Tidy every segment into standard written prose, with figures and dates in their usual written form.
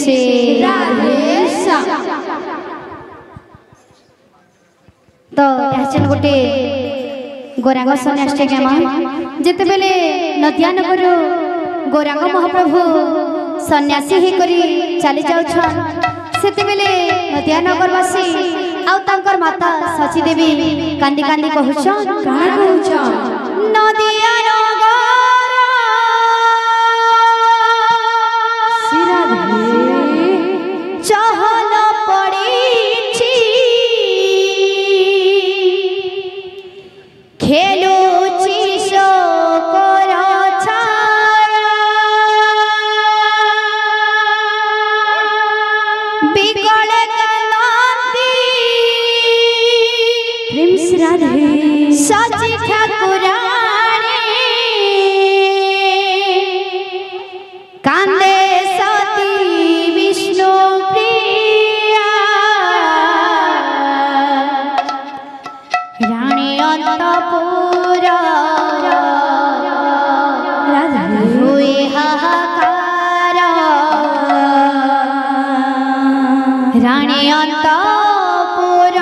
श्री राधे श्याम। तो याचन गोटे गोरांग सन्यासी गामा जेते बेले नदियानगर गोरांग महाप्रभु सन्यासी ही करी चली जाउछन सेते बेले नदियानगरवासी आउ तांकर माता सची देवी कांदी कांदी कहउछन काना कहउछन नदियानगर चहल पड़ी खेलू सची ठाकुरानी कांदे सती विष्णु प्रिया रानी अंतपुर हुए हाहाकार रानी अंतपुर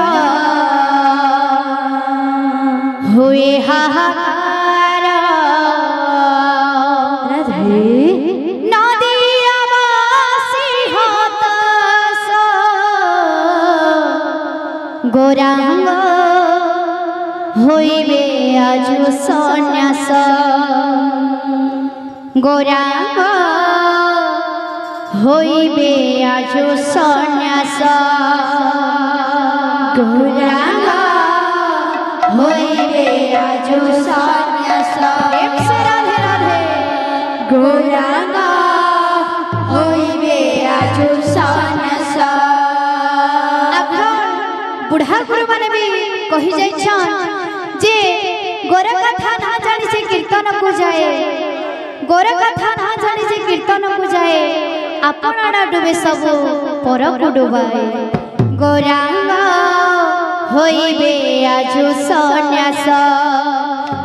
हुए हाहाकार नदियावासी हताश गोरांग होइबे आजु सन्यास गोरांग होइबे आजु सन्यास गोरांग होइबे आजु सन्यास। राधे राधे गोरांग होइबे आजु सन्यास। बुढ़ा गुरु माने भी कहि जाइछन जे गोर कथा ना जानि से कीर्तन को जाए गोर कथा ना जानि से कीर्तन को जाए आपना डुबे सब पर को डुबाए गोरांग होइबे आजु सन्यास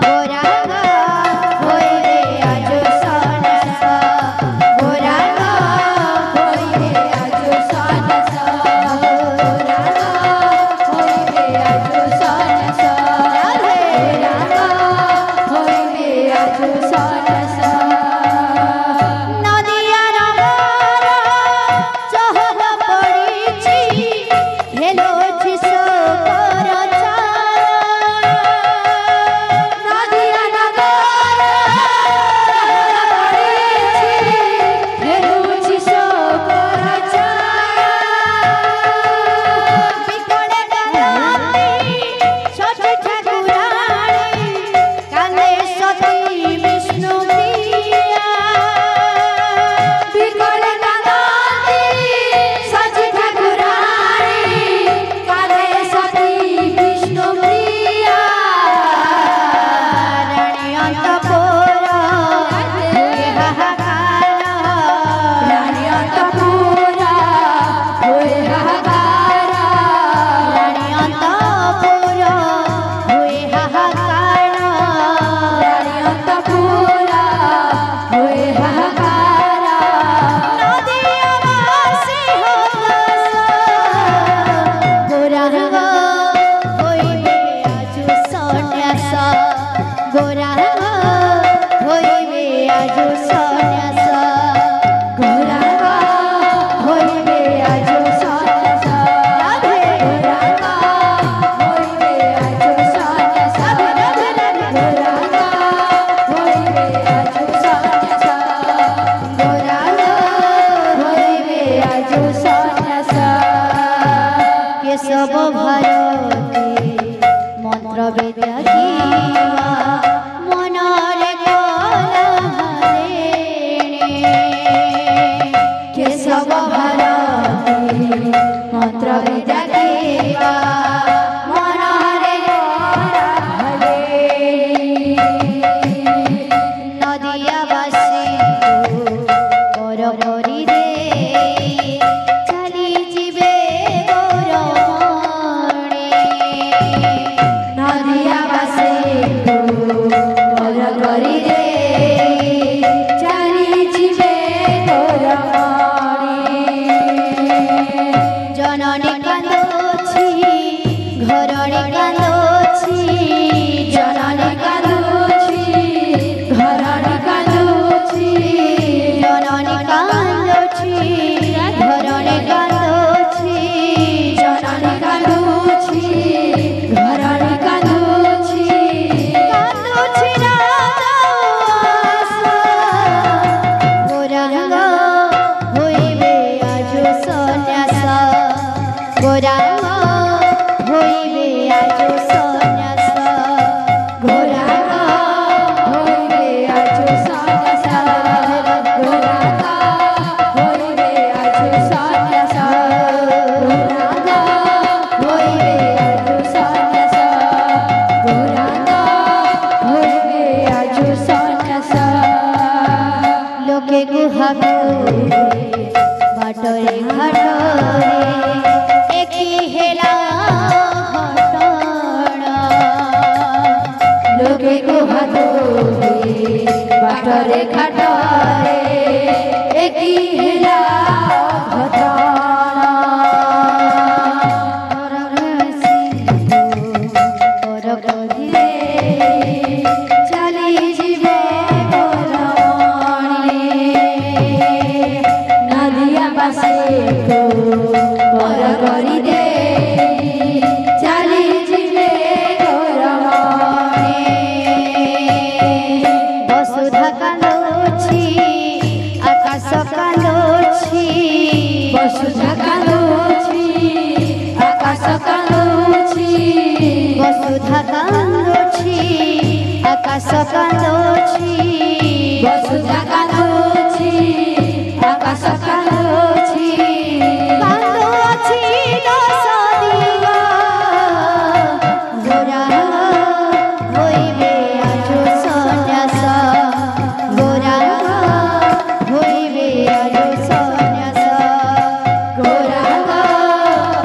गोरांग होइबे आजु सन्यास गोरांग होइबे आजु सन्यास गोरांग होइबे आजु सन्यास गोरांग होइबे आजु सन्यास। नदियानगर चहल पड़िछि हेलोछि सब भारती मंत्र वेद मनरे के सब भारती मंत्र वेद मनरे नदियावासी कर करी रे चली जीवे चाली जीवे गोरमणि घाटरे एकी हेला घटना लोके कुहतुबे बाटरे घाटरे एकी हेला घटना वसुधा कांदोछि आकाश कांदोछि वसुधा कांदोछि आकाश कांदोछि कांदोछि दश दिवा गोरा होइबे आजो सन्यास गोरा होइबे आजो सन्यास गोरा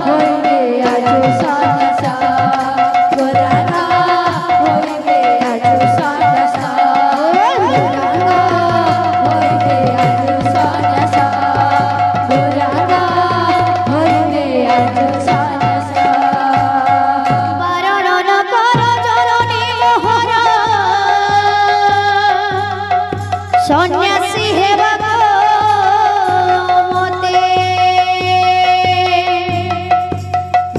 होइबे आजो सन्यास सन्यासी हेबाको मते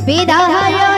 विदाय